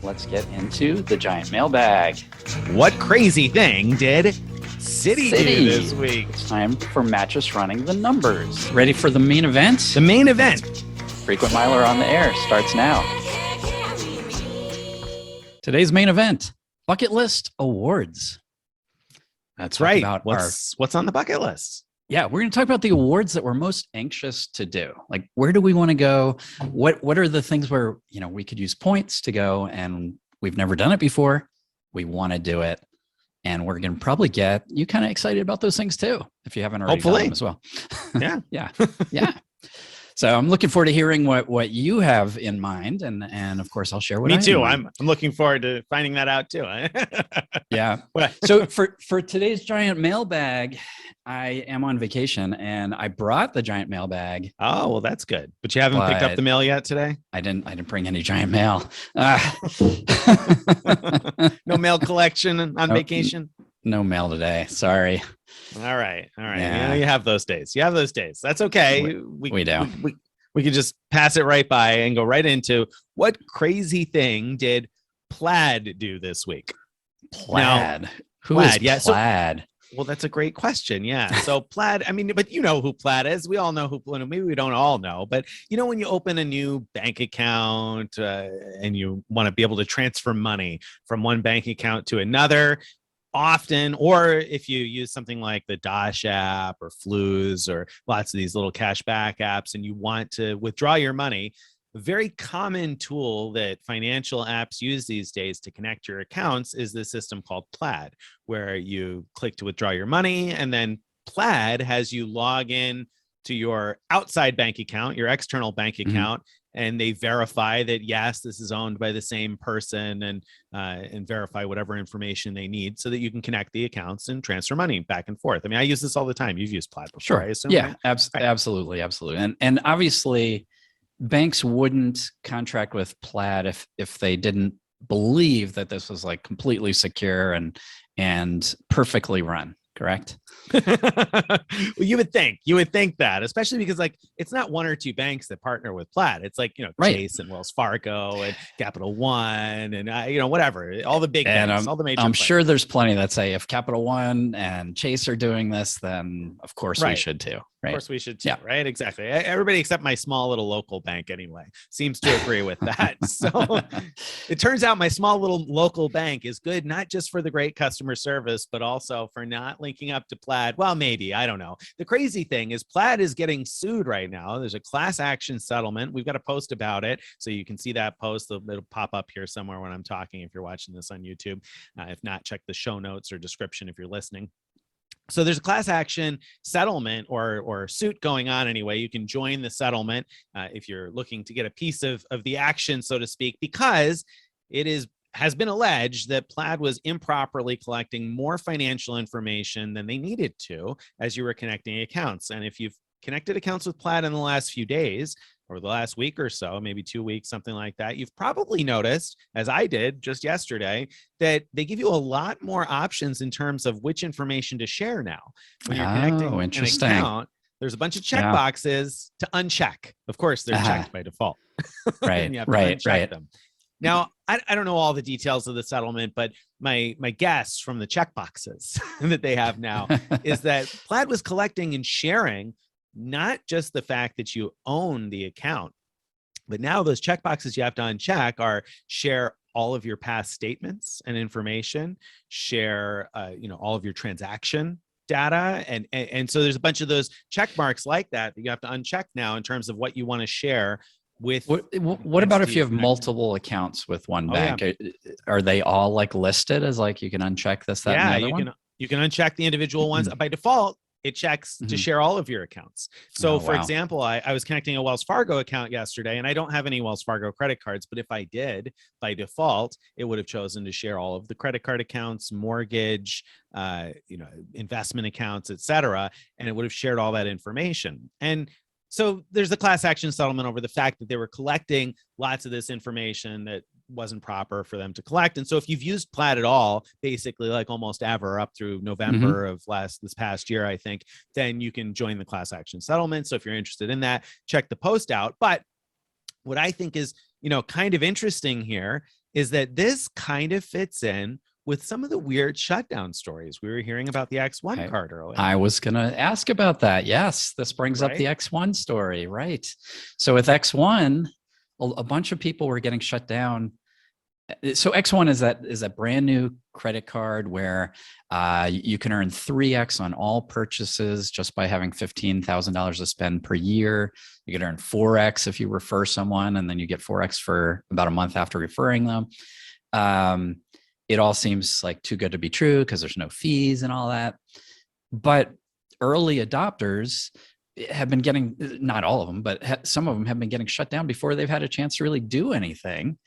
let's get into the giant mailbag. What crazy thing did City do this week? It's time for Mattress Running the Numbers. Ready for the main event? The main event. Frequent Miler on the air starts now. Today's main event, bucket list awards. That's right. What's on the bucket list? Yeah, we're going to talk about the awards that we're most anxious to do. Like, where do we want to go? What are the things where, we could use points to go and we've never done it before. We want to do it. And we're going to probably get you kind of excited about those things too, if you haven't already done them as well. Yeah. Yeah. So I'm looking forward to hearing what you have in mind. And of course, I'll share what Me I have too. in mind. I'm looking forward to finding that out too. Yeah. So for today's giant mailbag, I am on vacation and I brought the giant mailbag. Oh, well, that's good. But you haven't picked up the mail yet today? I didn't bring any giant mail. No mail collection on vacation? No mail today. Sorry. All right. Yeah. You have those days. That's okay. We do. We could just pass it right by and go right into what crazy thing did Plaid do this week? Plaid. Now, Who is Plaid? Well, that's a great question. Yeah. So Plaid, but you know who Plaid is. We all know who, maybe we don't all know, but when you open a new bank account and you want to be able to transfer money from one bank account to another, often, or if you use something like the Dash app or Flues or lots of these little cashback apps and you want to withdraw your money, a very common tool that financial apps use these days to connect your accounts is the system called Plaid, where you click to withdraw your money and then Plaid has you log in to your outside bank account, your external bank account, and they verify that, yes, this is owned by the same person and verify whatever information they need so that you can connect the accounts and transfer money back and forth. I use this all the time. You've used Plaid before, sure. I assume. Yeah, right? Absolutely. And obviously, banks wouldn't contract with Plaid if they didn't believe that this was like completely secure and perfectly run. Correct. Well, you would think that, especially because it's not one or two banks that partner with Plaid. It's right. Chase and Wells Fargo and Capital One and whatever, all the big banks, all the major. I'm players. sure there's plenty that say if Capital One and Chase are doing this, then of course we should too. Right? Of course we should too. Yeah. Right. Exactly. Everybody except my small little local bank anyway seems to agree with that. So it turns out my small little local bank is good, not just for the great customer service, but also for not linking up to Plaid. Well, maybe, I don't know. The crazy thing is Plaid is getting sued right now. There's a class action settlement. We've got a post about it. So you can see that post. It'll pop up here somewhere when I'm talking if you're watching this on YouTube. If not, check the show notes or description if you're listening. So there's a class action settlement or suit going on anyway. You can join the settlement if you're looking to get a piece of the action, so to speak, because it has been alleged that Plaid was improperly collecting more financial information than they needed to as you were connecting accounts. And if you've connected accounts with Plaid in the last few days or the last week or so, maybe 2 weeks, something like that, you've probably noticed, as I did just yesterday, that they give you a lot more options in terms of which information to share now. When you're connecting an account, there's a bunch of check boxes to uncheck. Of course, they're checked by default. Right, you have to uncheck them. Now, I don't know all the details of the settlement, but my guess from the check boxes that they have now is that Plaid was collecting and sharing not just the fact that you own the account, but now those check boxes you have to uncheck are share all of your past statements and information, share all of your transaction data, and so there's a bunch of those check marks like that you have to uncheck now in terms of what you want to share with. What about if you have multiple accounts with one bank? Yeah. Are they all listed as you can uncheck this, that, and the other one? You can uncheck the individual ones. By default, it checks to share all of your accounts. So for example, I was connecting a Wells Fargo account yesterday and I don't have any Wells Fargo credit cards, but if I did, by default, it would have chosen to share all of the credit card accounts, mortgage, investment accounts, etc. And it would have shared all that information. And so there's a class action settlement over the fact that they were collecting lots of this information that wasn't proper for them to collect. And so if you've used Plaid at all, basically almost ever up through November of this past year, I think, then you can join the class action settlement. So if you're interested in that, check the post out. But what I think is, kind of interesting here is that this kind of fits in with some of the weird shutdown stories we were hearing about the X1 card earlier. I was going to ask about that. Yes, this brings up the X1 story, right? So with X1, a bunch of people were getting shut down. So X1 is a brand new credit card where you can earn 3x on all purchases just by having $15,000 to spend per year. You can earn 4x if you refer someone, and then you get 4x for about a month after referring them. It all seems like too good to be true because there's no fees and all that. But early adopters have been getting, not all of them, but some of them have been getting shut down before they've had a chance to really do anything.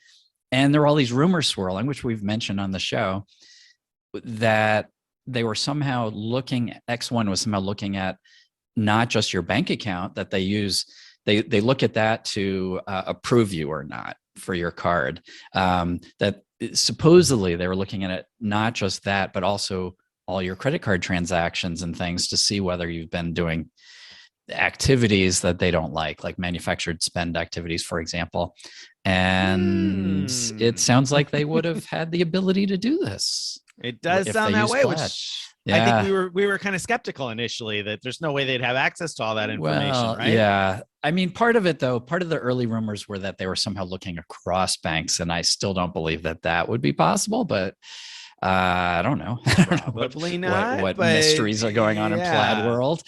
And there are all these rumors swirling, which we've mentioned on the show, that they were somehow X1 was somehow looking at not just your bank account that they use. They look at that to approve you or not for your card. That supposedly they were looking at it, not just that, but also all your credit card transactions and things to see whether you've been doing activities that they don't like manufactured spend activities, for example. And it sounds like they would have had the ability to do this. It does sound that way, Plaid. which I think we were kind of skeptical initially that there's no way they'd have access to all that information, right? Yeah. I mean, part of it, though, part of the early rumors were that they were somehow looking across banks, and I still don't believe that would be possible, but I don't know. Probably not. What mysteries are going on in Plaid world?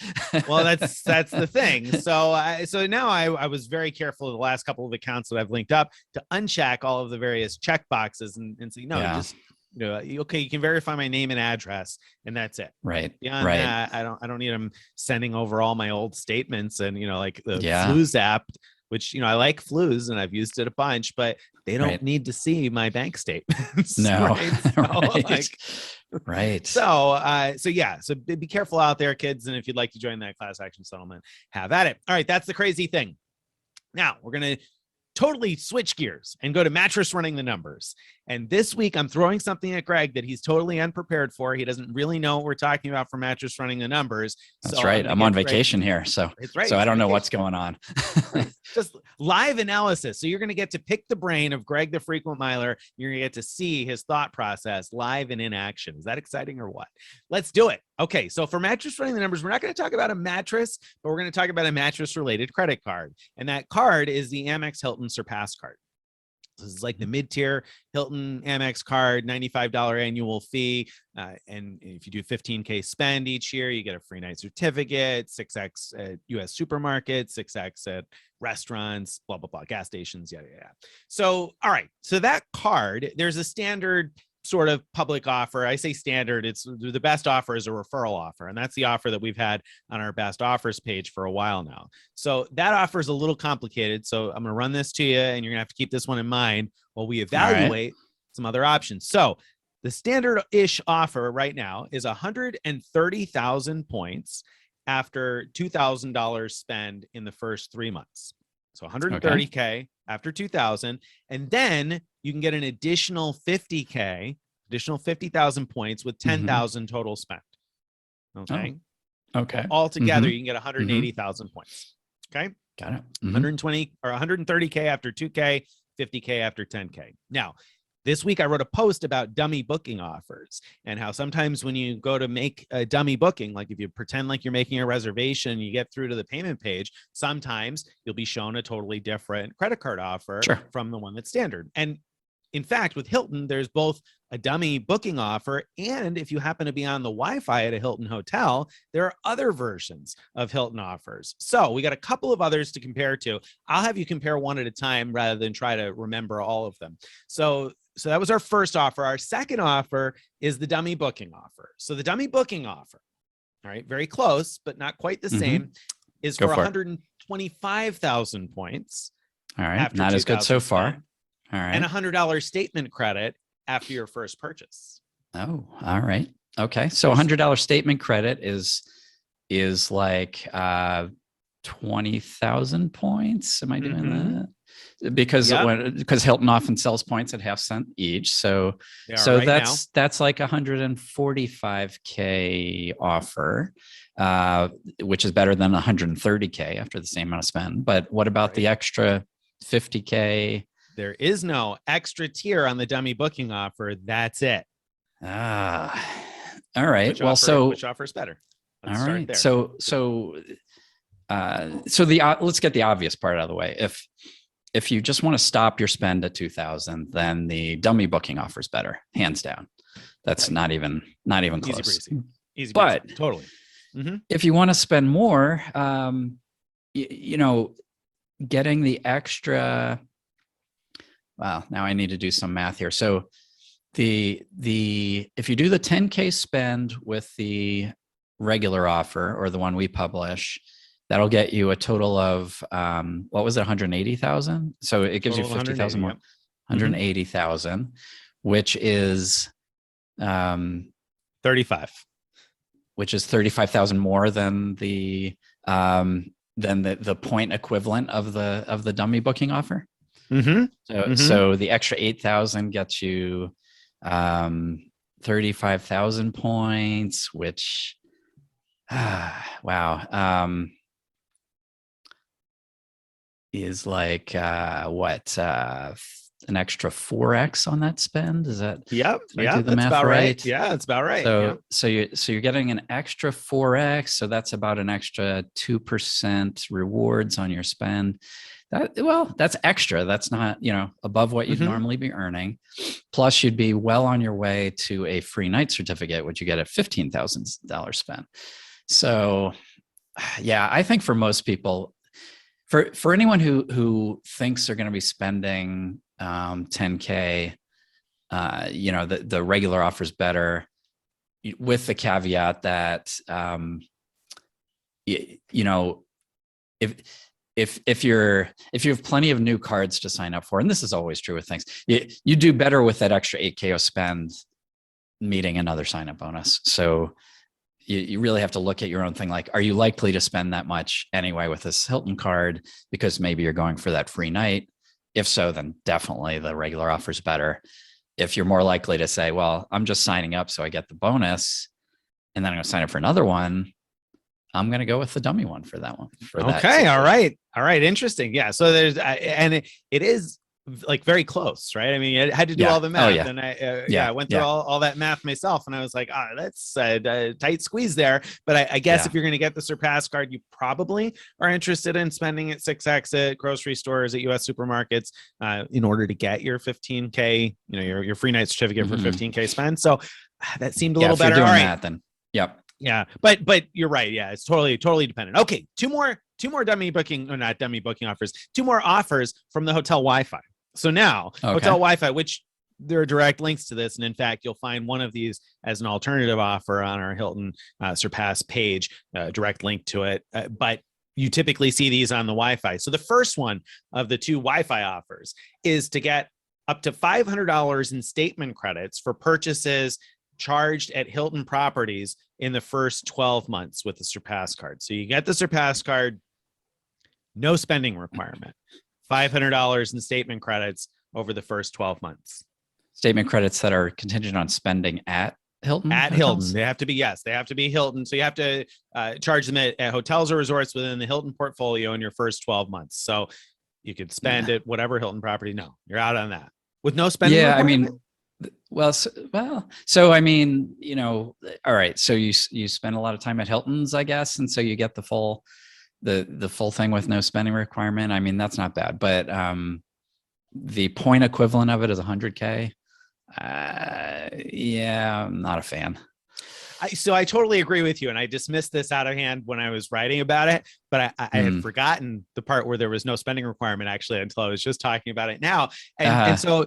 Well, that's the thing. So now I was very careful of the last couple of accounts that I've linked up to uncheck all of the various check boxes and say, just okay, you can verify my name and address, and that's it. Right. Beyond that, I don't need them sending over all my old statements and like the Flues app, which I like Flues and I've used it a bunch, but they don't need to see my bank statements. No. Right. So be careful out there, kids. And if you'd like to join that class action settlement, have at it. All right, that's the crazy thing. Now we're gonna totally switch gears and go to Mattress Running the Numbers. And this week I'm throwing something at Greg that he's totally unprepared for. He doesn't really know what we're talking about for Mattress Running the Numbers. That's right. I'm on vacation here. So I don't know what's going on. Just live analysis. So you're going to get to pick the brain of Greg, the frequent miler. You're going to get to see his thought process live and in action. Is that exciting or what? Let's do it. Okay. So for Mattress Running the Numbers, we're not going to talk about a mattress, but we're going to talk about a mattress related credit card. And that card is the Amex Hilton Surpass card. This is like the mid-tier Hilton Amex card, $95 annual fee. And if you do 15K spend each year, you get a free night certificate, 6X at US supermarkets, 6X at restaurants, blah, blah, blah, gas stations, yada, yada. So, all right. So that card, there's a standard sort of public offer. I say standard, it's the best offer is a referral offer. And that's the offer that we've had on our best offers page for a while now. So that offer is a little complicated. So I'm going to run this to you and you're gonna have to keep this one in mind while we evaluate some other options. So the standard-ish offer right now is 130,000 points after $2,000 spend in the first 3 months. So 130K after 2,000, and then you can get an additional 50K, additional 50,000 points with 10,000 total spent. Okay. Okay. Altogether, you can get 180,000 points. Okay. Got it. 120 or 130K after 2K, 50K after 10K. Now, this week I wrote a post about dummy booking offers and how sometimes when you go to make a dummy booking, like if you pretend like you're making a reservation, you get through to the payment page, sometimes you'll be shown a totally different credit card offer from the one that's standard. And in fact, with Hilton, there's both a dummy booking offer, and if you happen to be on the Wi-Fi at a Hilton hotel, there are other versions of Hilton offers. So we got a couple of others to compare to. I'll have you compare one at a time rather than try to remember all of them. So that was our first offer. Our second offer is the dummy booking offer. So the dummy booking offer, all right, very close, but not quite the same, is for 125,000 points. All right, not as good so far. All right. And $100 statement credit after your first purchase. Oh, all right. Okay. So $100 statement credit is like 20,000 points. Am I doing that? Because Hilton often sells points at half cent each. So that's like 145K offer, which is better than 130K after the same amount of spend. But what about the extra 50K There is no extra tier on the dummy booking offer. That's it. All right. Which offer is better? Let's start there. Let's get the obvious part out of the way. If you just want to stop your spend at 2,000, then the dummy booking offer is better, hands down. That's not even close. Easy, but totally. If you want to spend more, getting the extra. Wow, now I need to do some math here. So if you do the 10K spend with the regular offer or the one we publish, that'll get you a total of what was it, 180,000? So it gives you 50,000 more, 180,000, which is 35. Which is 35,000 more than the point equivalent of the dummy booking offer. So the extra 8,000 gets you 35,000 points, which wow, is like an extra 4x on that spend. Is that? Yep. Do the math about right? Yeah, that's about right. So you're getting an extra 4x. So that's about an extra 2% rewards on your spend. That's extra. That's not, above what you'd normally be earning. Plus you'd be well on your way to a free night certificate, which you get at $15,000 spend. So yeah, I think for most people, for anyone who thinks they're going to be spending 10K, the regular offer is better, with the caveat that if you have plenty of new cards to sign up for, and this is always true with things, you do better with that extra 8K of spend meeting another sign up bonus. So you really have to look at your own thing. Like, are you likely to spend that much anyway with this Hilton card because maybe you're going for that free night? If so, then definitely the regular offer is better. If you're more likely to say, well, I'm just signing up so I get the bonus, and then I'm going to sign up for another one, I'm going to go with the dummy one for that one. Okay. All right. Interesting. Yeah. So there's, and it is like very close, right? I mean, I had to do all the math, and I went through all that math myself, and I was like, that's a tight squeeze there. But I guess if you're going to get the Surpass card, you probably are interested in spending at 6X at grocery stores, at US supermarkets, in order to get your 15K, your free night certificate for 15K spend. So that seemed a little better. All right, then. Yep. Yeah, but you're right. Yeah, it's totally dependent. Okay, two more dummy booking, or not dummy booking offers. Two more offers from the hotel Wi-Fi. So now hotel Wi-Fi, which there are direct links to this, and in fact, you'll find one of these as an alternative offer on our Hilton Surpass page, direct link to it. But you typically see these on the Wi-Fi. So the first one of the two Wi-Fi offers is to get up to $500 in statement credits for purchases charged at Hilton properties in the first 12 months with the Surpass card. So you get the Surpass card, no spending requirement, $500 in statement credits over the first 12 months. Statement credits that are contingent on spending at Hilton? At hotels? Hilton. They have to be Hilton. So you have to charge them at hotels or resorts within the Hilton portfolio in your first 12 months. So you could spend at whatever Hilton property. No, you're out on that with no spending requirement? So I mean, all right. So you spend a lot of time at Hilton's, I guess, and so you get the full thing with no spending requirement. I mean, that's not bad, but the point equivalent of it is 100K. Yeah, I'm not a fan. So I totally agree with you, and I dismissed this out of hand when I was writing about it, but I had forgotten the part where there was no spending requirement actually until I was just talking about it now. And so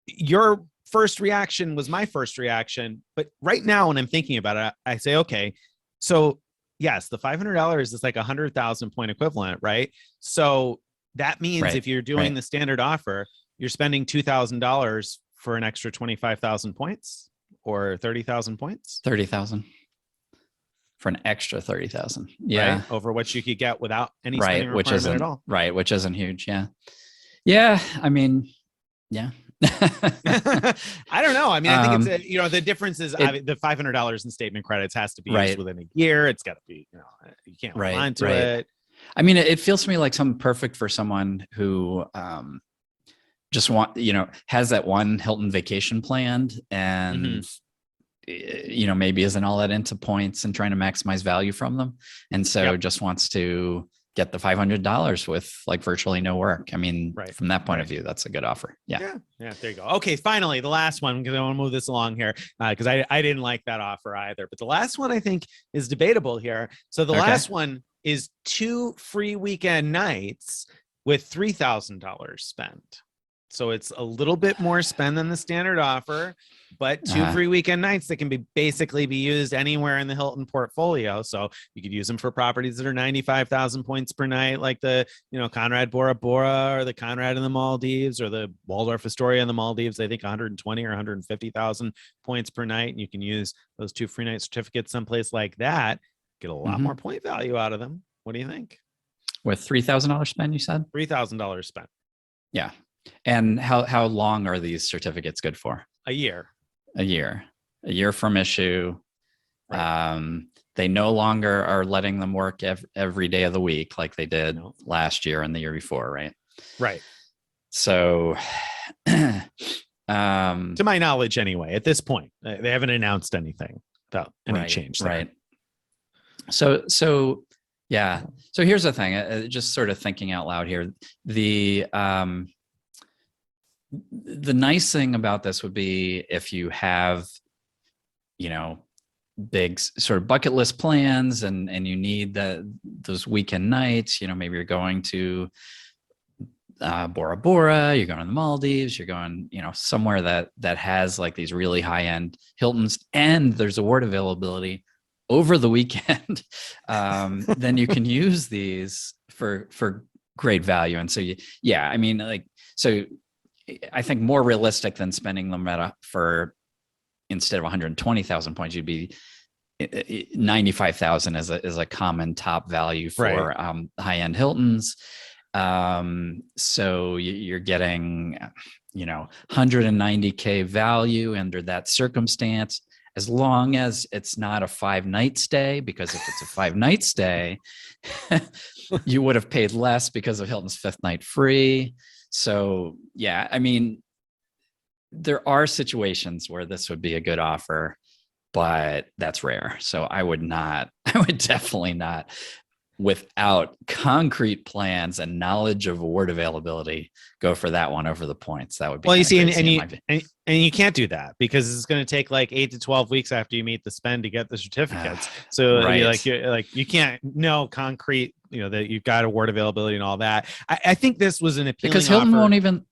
your first reaction was my first reaction, but right now when I'm thinking about it, I say, okay, so yes, the $500 is like 100,000 point equivalent, right? So that means if you're doing the standard offer, you're spending $2,000 for an extra 25,000 points or 30,000 points. 30,000 for an extra 30,000. Yeah, right? Over what you could get without any spending requirement at all. Right, which isn't huge. Yeah. I mean, yeah. I don't know. I mean, I think it's the difference is the $500 in statement credits has to be used within a year. It's got to be, you can't hold on to it. I mean, it feels to me like something perfect for someone who just want, has that one Hilton vacation planned and, maybe isn't all that into points and trying to maximize value from them. And so just wants to get the $500 with like virtually no work. I mean, from that point of view, that's a good offer. Yeah. There you go. Okay. Finally, the last one, because I want to move this along here, because I didn't like that offer either. But the last one I think is debatable here. So the last one is 2 free weekend nights with $3,000 spent. So it's a little bit more spend than the standard offer, but 2 free weekend nights that can basically be used anywhere in the Hilton portfolio. So you could use them for properties that are 95,000 points per night, like the, Conrad Bora Bora or the Conrad in the Maldives or the Waldorf Astoria in the Maldives. I think 120 or 150,000 points per night. And you can use those 2 free night certificates someplace like that, get a lot more point value out of them. What do you think? With $3,000 spend, you said? $3,000 spent. Yeah. And how long are these certificates good for? A year. A year from issue. They no longer are letting them work every day of the week like they did last year and the year before, right? Right. So, to my knowledge, anyway, at this point, they haven't announced anything about any change there. Right. So yeah. So here's the thing. Just sort of thinking out loud here. The nice thing about this would be if you have, big sort of bucket list plans and you need those weekend nights, maybe you're going to Bora Bora, you're going to the Maldives, you're going, somewhere that has like these really high end Hiltons and there's award availability over the weekend, then you can use these for great value. And so, I think more realistic than spending them for instead of 120,000 points, you'd be 95,000 is a common top value for high-end Hiltons. So you're getting, 190K value under that circumstance, as long as it's not a 5-night stay, because if it's a 5-night stay, you would have paid less because of Hilton's 5th night free. So yeah, I mean, there are situations where this would be a good offer, but that's rare. So I would definitely not, without concrete plans and knowledge of award availability, go for that one over the points. That would be and you can't do that because it's going to take like 8 to 12 weeks after you meet the spend to get the certificates. So you can't know concrete, that you've got award availability and all that. I think this was an appealing because Hilton offer. won't even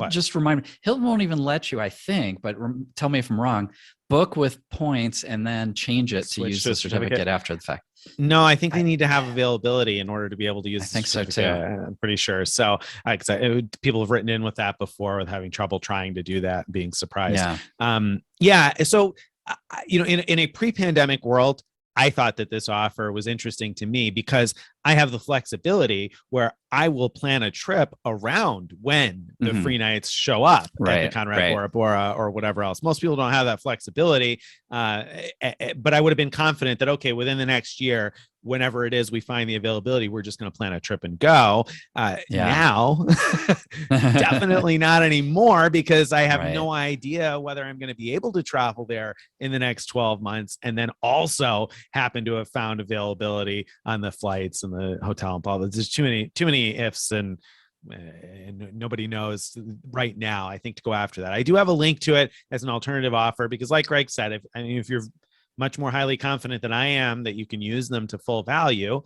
just remind me. Hilton won't even let you, I think, but tell me if I'm wrong, book with points and then change it to use the certificate after the fact. No, I think they need to have availability in order to be able to use. I think so too. I'm pretty sure. So, people have written in with that before, with having trouble trying to do that, and being surprised. So, in a pre-pandemic world, I thought that this offer was interesting to me because I have the flexibility where I will plan a trip around when the free nights show up at the Conrad Bora Bora or whatever else. Most people don't have that flexibility, but I would have been confident that, okay, within the next year, whenever it is we find the availability, we're just going to plan a trip and go. Now, definitely not anymore, because I have no idea whether I'm going to be able to travel there in the next 12 months, and then also happen to have found availability on the flights and the hotel and all that. There's too many ifs, and nobody knows right now, I think, to go after that. I do have a link to it as an alternative offer, because like Greg said, if you're much more highly confident than I am that you can use them to full value,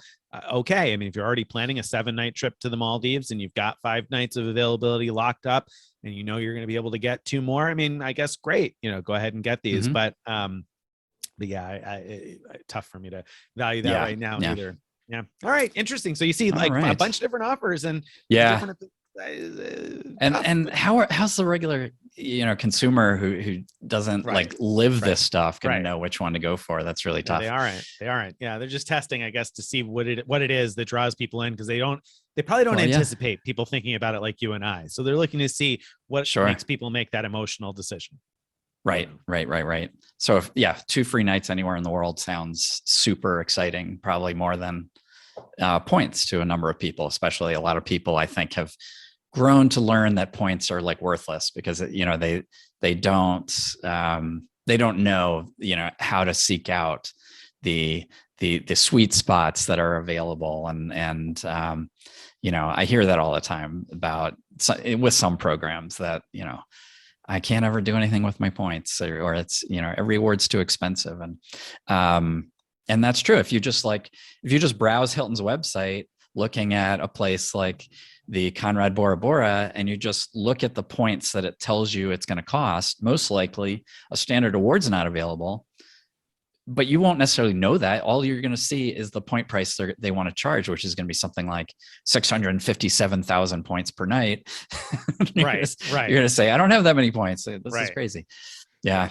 okay. I mean, if you're already planning a 7-night trip to the Maldives and you've got 5 nights of availability locked up and you're going to be able to get 2 more, I mean, I guess great, go ahead and get these. But yeah, tough for me to value that right now either. Yeah. All right. Interesting. So you see a bunch of different offers and different, and how's the regular consumer who doesn't like live this stuff gonna know which one to go for? That's really tough. They aren't. Yeah, they're just testing, I guess, to see what it is that draws people in, because they probably don't anticipate people thinking about it like you and I. So they're looking to see what makes people make that emotional decision. Right. So 2 free nights anywhere in the world sounds super exciting, probably more than points to a number of people, especially a lot of people I think have grown to learn that points are like worthless because, you know, they don't know, you know, how to seek out the sweet spots that are available. And you know, I hear that all the time about with some programs that, you know, I can't ever do anything with my points, or it's, you know, every award's too expensive. And that's true. If you just browse Hilton's website, looking at a place like the Conrad Bora Bora, and you just look at the points that it tells you it's going to cost, most likely a standard award's not available, but you won't necessarily know that. All you're going to see is the point price they want to charge, which is going to be something like 657,000 points per night. Right. You're going to say, I don't have that many points. This is crazy. Yeah.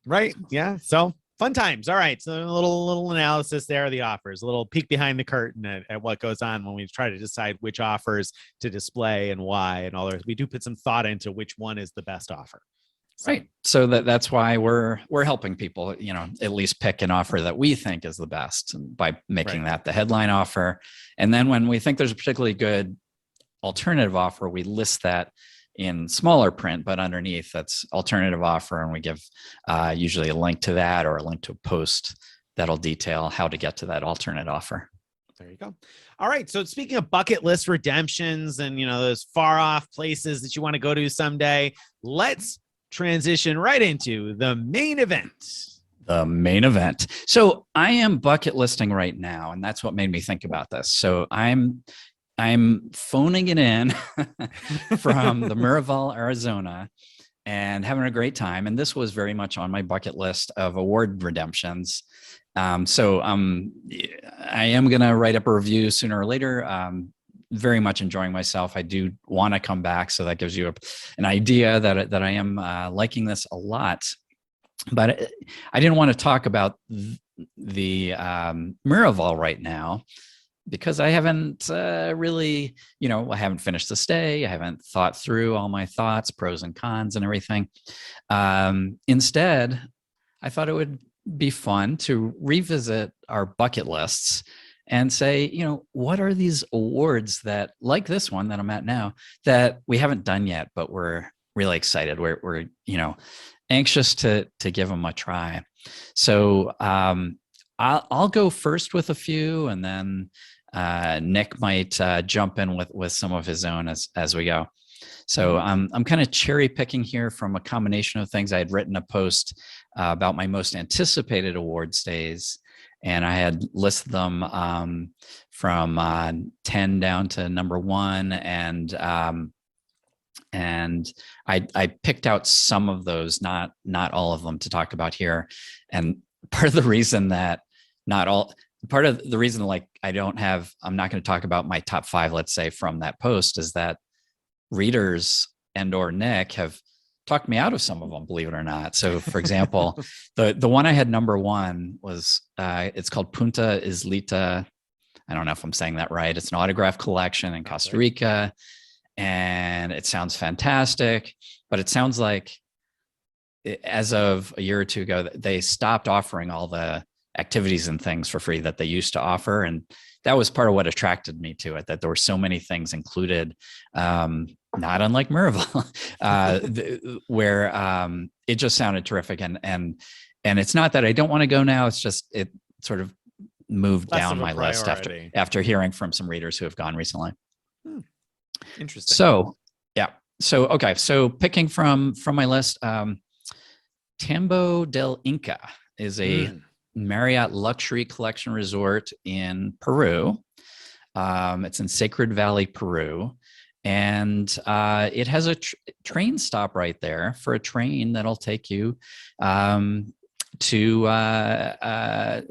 Right. Yeah. So fun times. All right. So a little analysis there of the offers, a little peek behind the curtain at what goes on when we try to decide which offers to display and why and all that. We do put some thought into which one is the best offer. Right. So that's why we're helping people, you know, at least pick an offer that we think is the best by making that the headline offer. And then when we think there's a particularly good alternative offer, we list that in smaller print, but underneath that's alternative offer. And we give usually a link to that or a link to a post that'll detail how to get to that alternate offer. There you go. All right. So speaking of bucket list redemptions and, you know, those far off places that you want to go to someday, let's transition right into the main event. The main event. So I am bucket listing right now, and that's what made me think about this. So I'm phoning it in from the Miraval, Arizona, and having a great time. And this was very much on my bucket list of award redemptions. So I am going to write up a review sooner or later. Very much enjoying myself. I do want to come back. So that gives you an idea that I am liking this a lot. But I didn't want to talk about the Miraval right now because I haven't really, you know, I haven't finished the stay. I haven't thought through all my thoughts, pros and cons and everything. Instead, I thought it would be fun to revisit our bucket lists and say, you know, what are these awards that, like this one that I'm at now, that we haven't done yet, but we're really excited. We're you know, anxious to give them a try. So I'll go first with a few, and then Nick might jump in with some of his own as we go. So I'm kind of cherry picking here from a combination of things. I had written a post about my most anticipated award stays, and I had listed them from 10 down to number 1. And I picked out some of those, not all of them, to talk about here. And part of the reason like I'm not going to talk about my top 5, let's say, from that post, is that readers and or Nick have talked me out of some of them, believe it or not. So for example, the one I had number 1 was, it's called Punta Islita. I don't know if I'm saying that right. It's an autograph collection in Costa Rica. And it sounds fantastic, but it sounds like as of a year or two ago, they stopped offering all the activities and things for free that they used to offer. And that was part of what attracted me to it, that there were so many things included, not unlike Miraval, where it just sounded terrific. And it's not that I don't want to go now. It's just, it sort of moved down my list after hearing from some readers who have gone recently. Interesting. So, yeah. So, okay. So picking from my list, Tambo del Inca is a Marriott luxury collection resort in Peru. It's in Sacred Valley, Peru. And it has a train stop right there for a train that'll take you to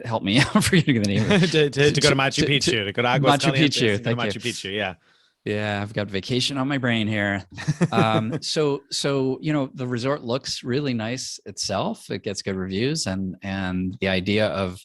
help me out, forgetting the name. to go to Machu Picchu, to go to Aguas Calientes, Picchu. Thank you. Machu Picchu, yeah. Yeah, I've got vacation on my brain here. So you know, the resort looks really nice itself. It gets good reviews, and the idea of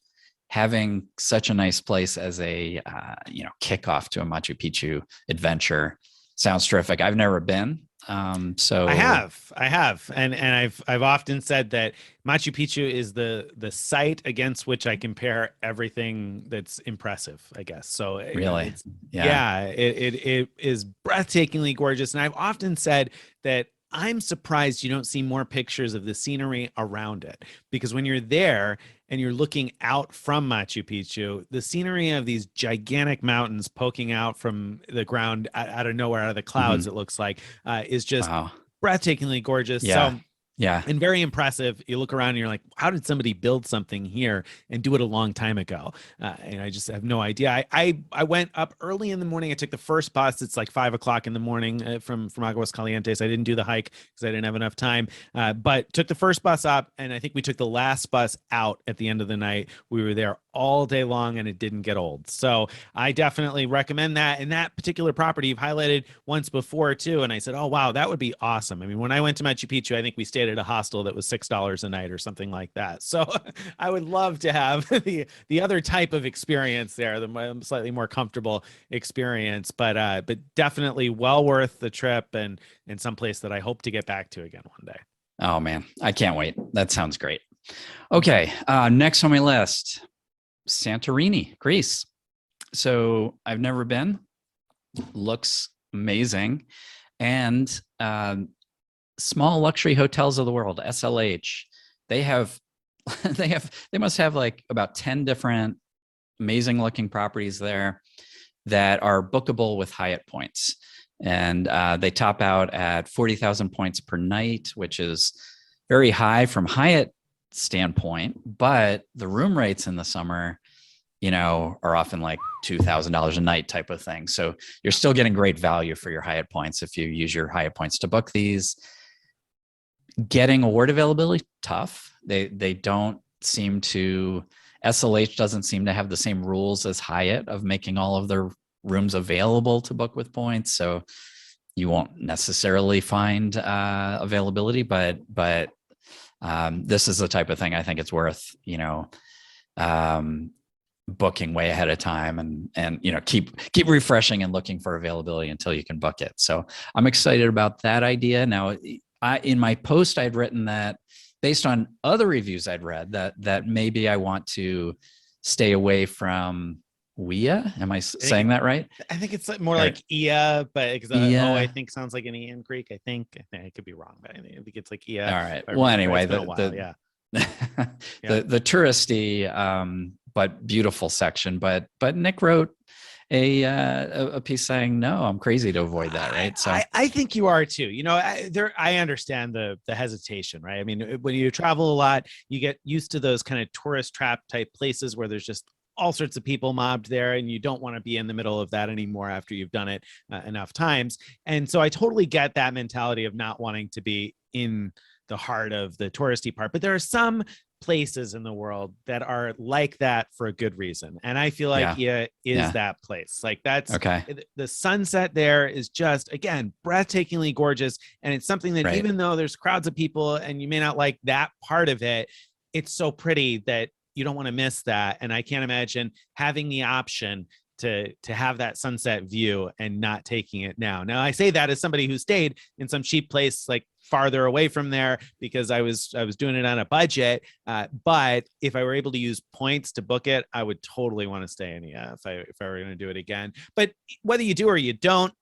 having such a nice place as a you know, kickoff to a Machu Picchu adventure sounds terrific. I've never been, So I have, and I've often said that Machu Picchu is the site against which I compare everything that's impressive, I guess. So really, it's yeah. it is breathtakingly gorgeous, and I've often said that I'm surprised you don't see more pictures of the scenery around it, because when you're there and you're looking out from Machu Picchu, the scenery of these gigantic mountains poking out from the ground out of nowhere, out of the Hmm. clouds, it looks like, is just Wow. breathtakingly gorgeous. Yeah. So, Yeah. and very impressive. You look around and you're like, how did somebody build something here and do it a long time ago? And I just have no idea. I went up early in the morning. I took the first bus. It's like 5 o'clock in the morning from Aguas Calientes. I didn't do the hike because I didn't have enough time, but took the first bus up, and I think we took the last bus out at the end of the night. We were there all day long, and it didn't get old. So I definitely recommend that. And that particular property you've highlighted once before too. And I said, oh wow, that would be awesome. I mean, when I went to Machu Picchu, I think we stayed at a hostel that was $6 a night or something like that. So I would love to have the other type of experience there, the slightly more comfortable experience, but definitely well worth the trip, and someplace that I hope to get back to again one day. Oh man, I can't wait. That sounds great. Okay, next on my list, Santorini, Greece. So I've never been. Looks amazing, and small luxury hotels of the world, SLH. They have, they must have like about 10 different amazing looking properties there that are bookable with Hyatt points. And they top out at 40,000 points per night, which is very high from Hyatt standpoint, but the room rates in the summer, are often like $2,000 a night type of thing. So you're still getting great value for your Hyatt points if you use your Hyatt points to book these. Getting award availability, tough. They don't seem to, SLH doesn't seem to have the same rules as Hyatt of making all of their rooms available to book with points. So you won't necessarily find availability, but this is the type of thing I think it's worth, booking way ahead of time, and keep refreshing and looking for availability until you can book it. So I'm excited about that idea. Now, in my post, I'd written that based on other reviews I'd read that maybe I want to stay away from Wea. Am I saying that right? I think it's more like Ia, but because I think sounds like an E in Greek. I think I could be wrong, but I think it's like Ia. All right. Well, anyway, it's been a while, yeah. the touristy but beautiful section. But Nick wrote a piece saying, no, I'm crazy to avoid that, right? So I think you are too. I understand the hesitation, right? I mean, when you travel a lot, you get used to those kind of tourist trap type places where there's just all sorts of people mobbed there, and you don't want to be in the middle of that anymore after you've done it enough times. And so I totally get that mentality of not wanting to be in the heart of the touristy part. But there are some places in the world that are like that for a good reason, and I feel like that place. Like, that's okay. The sunset there is just, again, breathtakingly gorgeous, and it's something that even though there's crowds of people and you may not like that part of it, it's so pretty that you don't want to miss that. And I can't imagine having the option to have that sunset view and not taking it now. Now, I say that as somebody who stayed in some cheap place like farther away from there because I was doing it on a budget. But if I were able to use points to book it, I would totally want to stay in if I were going to do it again. But whether you do or you don't,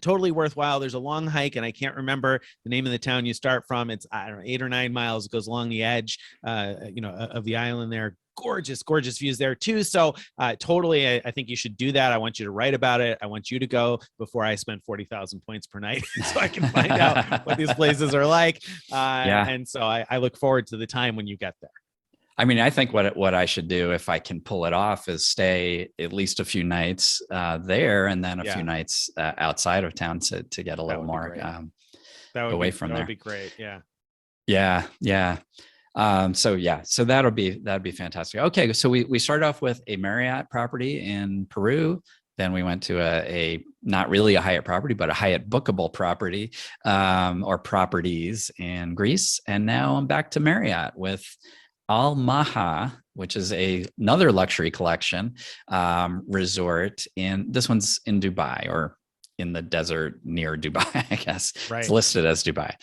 totally worthwhile. There's a long hike, and I can't remember the name of the town you start from. It's, I don't know, 8 or 9 miles. It goes along the edge, of the island there. Gorgeous, gorgeous views there too. So totally, I think you should do that. I want you to write about it. I want you to go before I spend 40,000 points per night so I can find out what these places are like. And so I look forward to the time when you get there. I mean, I think what I should do if I can pull it off is stay at least a few nights there, and then a few nights outside of town to get a little more away from there. That would be great. Yeah. Yeah. Yeah. So that'd be fantastic. Okay. So we started off with a Marriott property in Peru. Then we went to a not really a Hyatt property, but a Hyatt bookable property, or properties in Greece. And now I'm back to Marriott with Al Maha, which is another luxury collection resort this one's in Dubai, or in the desert near Dubai, I guess. Right. It's listed as Dubai.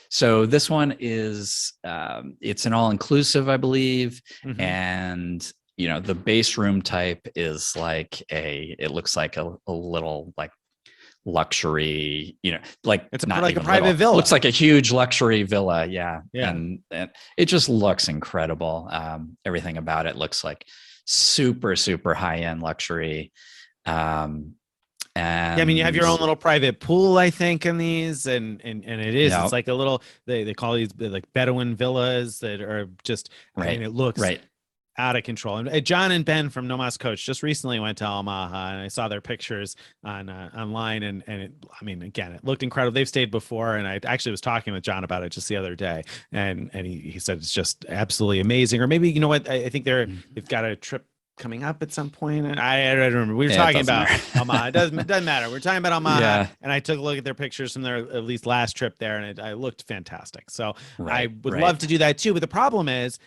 So this one is, it's an all-inclusive, I believe. Mhm. And, you know, the base room type is like it looks like a little like luxury, you know, like It's not like a even private little. villa. Looks like a huge luxury villa. Yeah. Yeah. And it just looks incredible. Everything about it looks like super, super high-end luxury. And Yeah, I mean, you have your own little private pool, I think, in these, and it is. yeah, It's like a little. They call these like Bedouin villas that are just. I right, mean, it looks right. out of control. And John and Ben from Nomas Coach just recently went to Omaha, and I saw their pictures on online, and it, I mean, again, it looked incredible. They've stayed before, and I actually was talking with John about it just the other day, and he said it's just absolutely amazing. Or maybe, you know what, I think they've got a trip coming up at some point. And I don't remember. We were talking about Omaha. It doesn't matter. We're talking about Omaha, Yeah. and I took a look at their pictures from their at least last trip there, and it looked fantastic. So Right, I would love to do that too. But the problem is,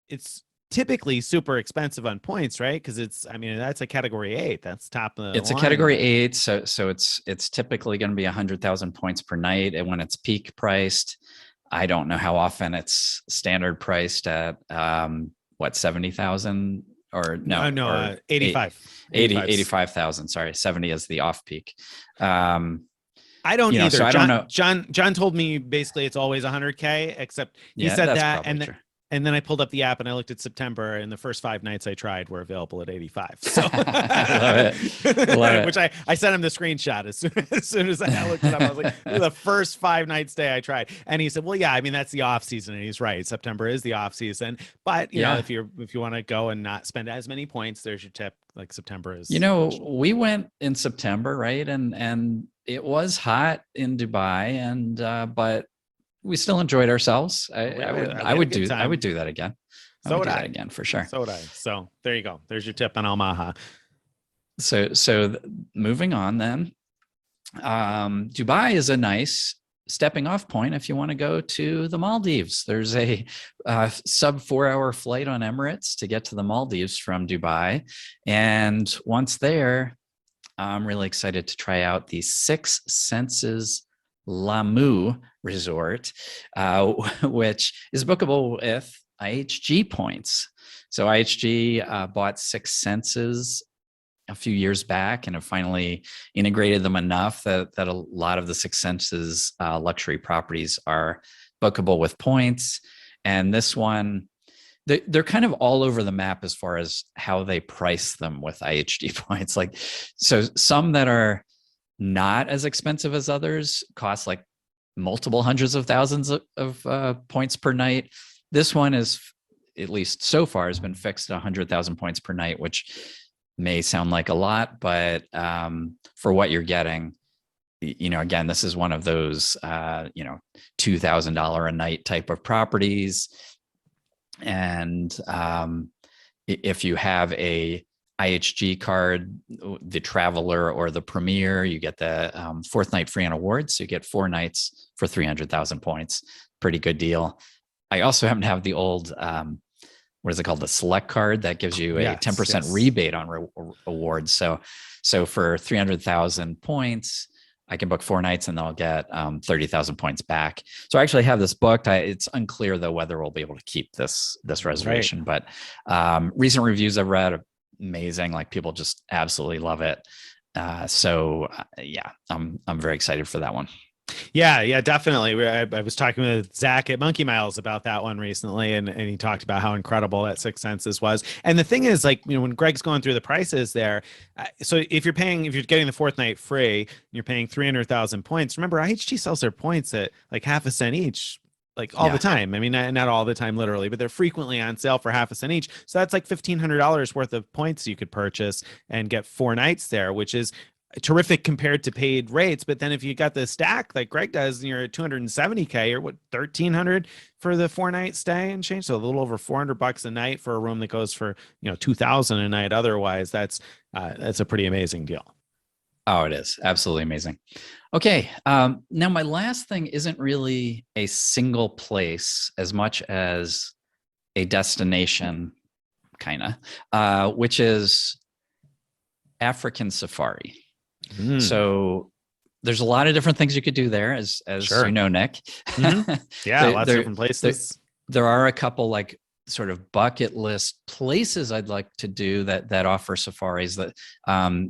it's typically super expensive on points, right? Because it's, I mean, that's a category 8. That's top of the It's line. a category 8, so it's typically going to be 100,000 points per night, and when it's peak priced, I don't know how often it's standard priced at what, 70,000 or no, or 85,000. Sorry, 70 is the off peak. I don't either. So I don't know. John told me basically it's always 100K, except he said that, and then I pulled up the app and I looked at September, and the first 5 nights I tried were available at 85. So I love it. Which I sent him the screenshot as soon as I looked it up. I was like, the first 5 night stay I tried. And he said, well, yeah, I mean, that's the off season. And he's right. September is the off season. But you know, if you want to go and not spend as many points, there's your tip. Like September is, you know, we went in September, right? And it was hot in Dubai, and but we still enjoyed ourselves. I would do that again. So would I. That again for sure. So would I. So there you go. There's your tip on Omaha. So moving on then, Dubai is a nice stepping off point if you want to go to the Maldives. There's a sub 4-hour flight on Emirates to get to the Maldives from Dubai, and once there, I'm really excited to try out the Six Senses Lamu Resort, which is bookable with IHG points. So IHG bought Six Senses a few years back and have finally integrated them enough that a lot of the Six Senses luxury properties are bookable with points. And this one, they're kind of all over the map as far as how they price them with IHG points. Like, so some that are not as expensive as others cost like multiple hundreds of thousands of points per night. This one is, at least so far, has been fixed at 100,000 points per night, which may sound like a lot, but for what you're getting, you know, again, this is one of those, $2,000 a night type of properties. And if you have a IHG card, the Traveler or the Premier, you get the 4th night free on awards. So you get 4 nights for 300,000 points. Pretty good deal. I also happen to have the old, what is it called? The Select card that gives you a 10% rebate on awards. So for 300,000 points, I can book 4 nights and they'll get 30,000 points back. So I actually have this booked. It's unclear though whether we'll be able to keep this reservation, but recent reviews I've read are amazing. Like, people just absolutely love it. So I'm very excited for that one. Yeah, definitely. I was talking with Zach at Monkey Miles about that one recently, and he talked about how incredible that Six Senses was. And the thing is, like, you know, when Greg's going through the prices there, so if you're getting the 4th night free, you're paying 300,000 points. Remember, IHG sells their points at like half a cent each, like all the time. I mean, not all the time, literally, but they're frequently on sale for half a cent each. So that's like $1,500 worth of points you could purchase and get 4 nights there, which is terrific compared to paid rates. But then if you got the stack like Greg does, and you're at 270K or what, 1,300 for the 4 night stay and change, so a little over $400 a night for a room that goes for, you know, 2,000 a night. Otherwise, that's a pretty amazing deal. Oh, it is absolutely amazing. Okay, now my last thing isn't really a single place as much as a destination, kind of, which is African safari. Mm, So there's a lot of different things you could do there, as sure. you know, Nick. Yeah, there, lots of there, different there, places. there are a couple like sort of bucket list places I'd like to do that offer safaris. That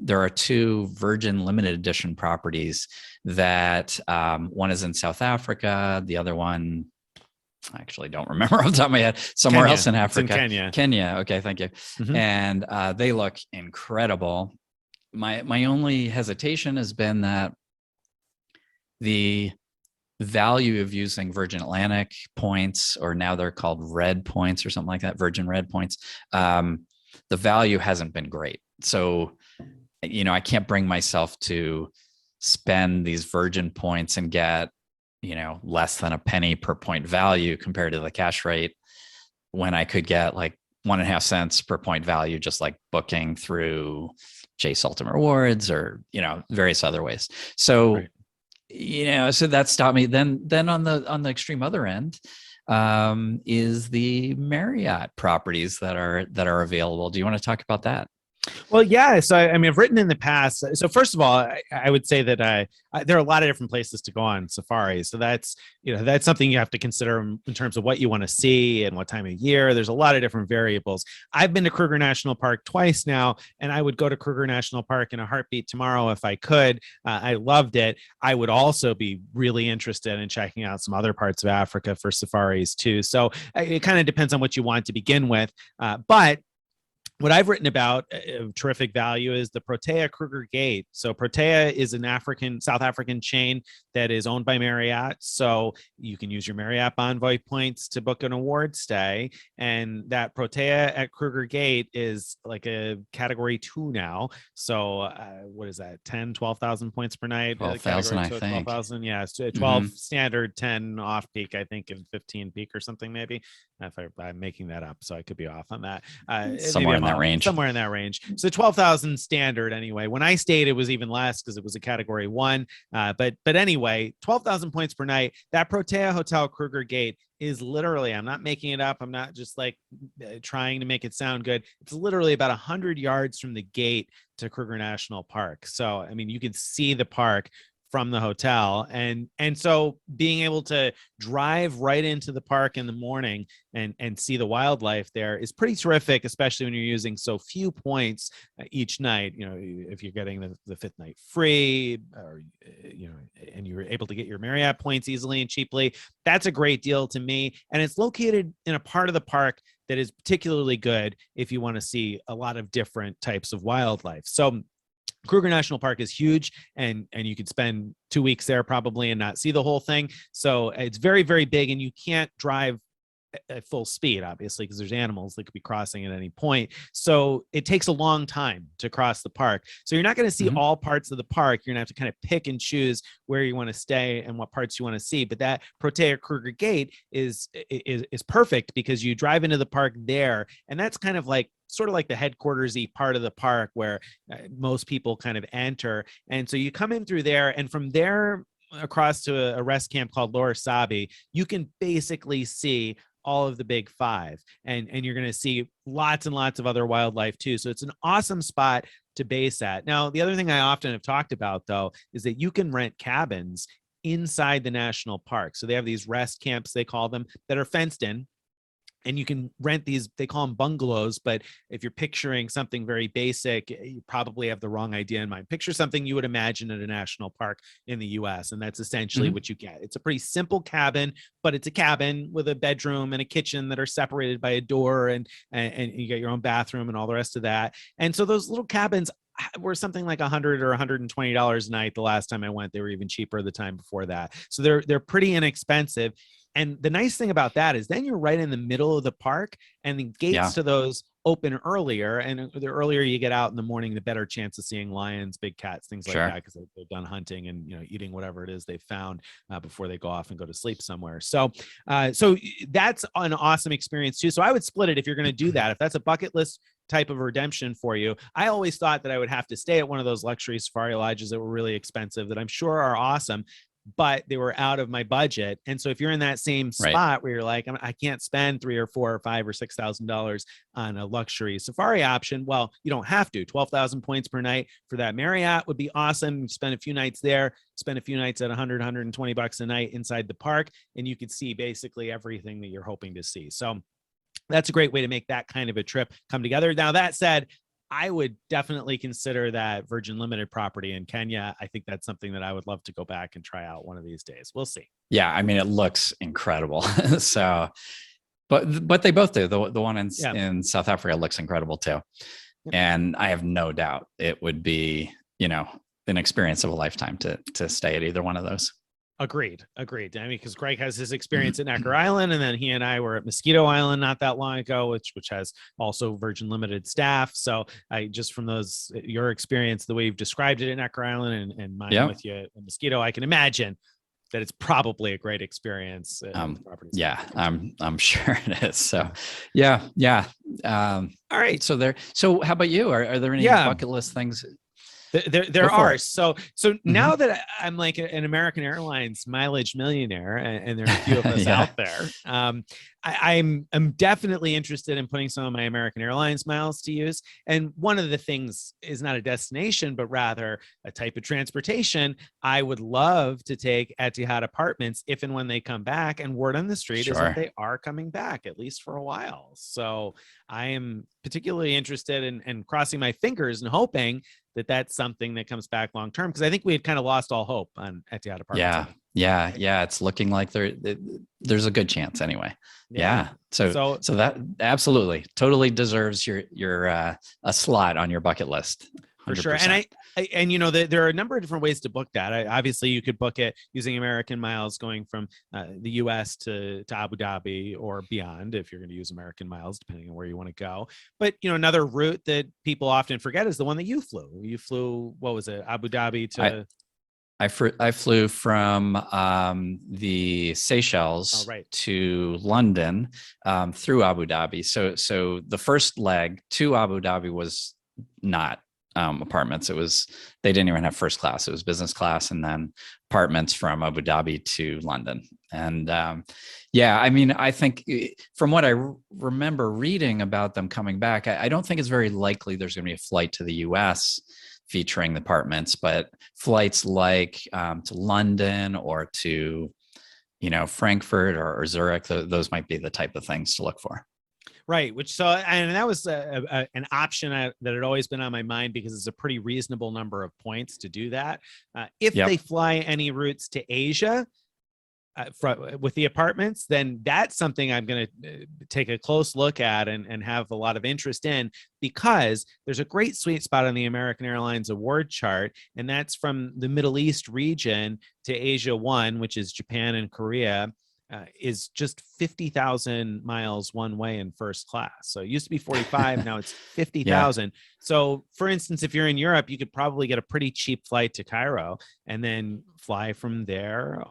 there are 2 Virgin limited edition properties that one is in South Africa, the other one I actually don't remember off the top of my head. Somewhere Kenya. else in It's in Africa. Kenya. Kenya. Okay, thank you. Mhm. And they look incredible. My only hesitation has been that the value of using Virgin Atlantic points, or now they're called red points or something like that, Virgin red points, the value hasn't been great. So, I can't bring myself to spend these Virgin points and get, less than a penny per point value compared to the cash rate, when I could get like 1.5 cents per point value, just like booking through Chase Ultimate Rewards or, various other ways. So, Right. So that stopped me. Then on the extreme other end is the Marriott properties that are available. Do you want to talk about that? Well, yeah. So, I mean, I've written in the past. So, first of all, I would say that there are a lot of different places to go on safari. So that's something you have to consider in terms of what you want to see and what time of year. There's a lot of different variables. I've been to Kruger National Park twice now, and I would go to Kruger National Park in a heartbeat tomorrow if I could. I loved it. I would also be really interested in checking out some other parts of Africa for safaris too. So it kind of depends on what you want to begin with. But what I've written about terrific value is the Protea Kruger Gate. So Protea is an South African chain that is owned by Marriott. So you can use your Marriott Bonvoy points to book an award stay. And that Protea at Kruger Gate is like a category 2 now. So what is that? 10, 12,000 points per night? 12,000, I think. 12,000. Yeah. So 12 Mhm. standard, 10 off peak, I think, and 15 peak or something maybe. If I'm making that up, so I could be off on that. Somewhere in that range. Somewhere in that range. So 12,000 standard anyway. When I stayed, it was even less because it was a category 1. But anyway, 12,000 points per night. That Protea Hotel Kruger Gate is literally, I'm not making it up. I'm not just like trying to make it sound good. It's literally about 100 yards from the gate to Kruger National Park. So, I mean, you can see the park from the hotel, and so being able to drive right into the park in the morning and see the wildlife there is pretty terrific, especially when you're using so few points each night. If you're getting the 5th night free, or and you're able to get your Marriott points easily and cheaply, that's a great deal to me. And it's located in a part of the park that is particularly good if you want to see a lot of different types of wildlife. So Kruger National Park is huge, and you could spend 2 weeks there probably and not see the whole thing. So it's very, very big, and you can't drive at full speed, obviously, because there's animals that could be crossing at any point. So it takes a long time to cross the park. So you're not going to see all parts of the park. You're going to have to kind of pick and choose where you want to stay and what parts you want to see. But that Protea Kruger Gate is perfect because you drive into the park there, and that's kind of like sort of like the headquarters-y part of the park where most people kind of enter. And so you come in through there, and from there across to a rest camp called Lower Sabi, you can basically see all of the big 5, and you're going to see lots and lots of other wildlife too. So it's an awesome spot to base at. Now, the other thing I often have talked about though is that you can rent cabins inside the national park. So they have these rest camps, they call them, that are fenced in. And you can rent these, they call them bungalows, but if you're picturing something very basic, you probably have the wrong idea in mind. Picture something you would imagine at a national park in the US, and that's essentially what you get. It's a pretty simple cabin, but it's a cabin with a bedroom and a kitchen that are separated by a door, and you get your own bathroom and all the rest of that. And so those little cabins were something like $100 or $120 a night the last time I went. They were even cheaper the time before that. So they're pretty inexpensive. And the nice thing about that is then you're right in the middle of the park, and the gates to those open earlier. And the earlier you get out in the morning, the better chance of seeing lions, big cats, things like that, because they've done hunting and eating whatever it is they found before they go off and go to sleep somewhere. So so that's an awesome experience too. So I would split it if you're going to do that. If that's a bucket list type of redemption for you. I always thought that I would have to stay at one of those luxury safari lodges that were really expensive, that I'm sure are awesome. but they were out of my budget. And so if you're in that same spot where you're like, I can't spend $3 or $4 or $5 or $6,000 on a luxury safari option, well, you don't have to. 12,000 points per night for that Marriott would be awesome. You spend a few nights there, spend a few nights at 100, 120 bucks a night inside the park, and you could see basically everything that you're hoping to see. So that's a great way to make that kind of a trip come together. Now, that said, I would definitely consider that Virgin Limited property in Kenya. I think that's something that I would love to go back and try out one of these days. We'll see. Yeah, I mean, it looks incredible. So, but they both do. The one in South Africa looks incredible too, and I have no doubt it would be, you know, an experience of a lifetime to stay at either one of those. Agreed. I mean, because Greg has his experience at Necker Island, and then he and I were at Mosquito Island not that long ago, which has also Virgin Limited staff. So I just from your experience, the way you've described it at Necker Island and mine with you at Mosquito, I can imagine that it's probably a great experience. Yeah, I'm sure it is. So, yeah. All right. So how about you? Are there any bucket list things? There are. So now that I'm like an American Airlines mileage millionaire, and there are a few of us out there, I'm definitely interested in putting some of my American Airlines miles to use. And one of the things is not a destination, but rather a type of transportation. I would love to take Etihad Apartments if and when they come back, and word on the street is that they are coming back, at least for a while. So I am particularly interested in crossing my fingers and hoping that that's something that comes back long term, because I think we had kind of lost all hope on Etihad Apartments. Yeah. It's looking like there's a good chance anyway. Yeah. So that absolutely totally deserves your a slot on your bucket list. 100%. For sure. And you know, there are a number of different ways to book that. Obviously, you could book it using American miles going from the US to Abu Dhabi or beyond, if you're going to use American miles, depending on where you want to go. But, you know, another route that people often forget is the one that you flew. You flew, what was it, Abu Dhabi to... I flew from the Seychelles to London through Abu Dhabi. So the first leg to Abu Dhabi was not apartments. They didn't even have first class. It was business class, and then apartments from Abu Dhabi to London. And I mean, I think from what I remember reading about them coming back, I don't think it's very likely there's going to be a flight to the US featuring the apartments, but flights like to London or to, you know, Frankfurt or Zurich, those might be the type of things to look for. Right. And that was an option that had always been on my mind, because it's a pretty reasonable number of points to do that. If they fly any routes to Asia with the apartments, then that's something I'm going to take a close look at and have a lot of interest in, because there's a great sweet spot on the American Airlines award chart, and that's from the Middle East region to Asia 1, which is Japan and Korea. Is just 50,000 miles one way in first class. So it used to be 45, now it's 50,000. So for instance, if you're in Europe, you could probably get a pretty cheap flight to Cairo and then fly from there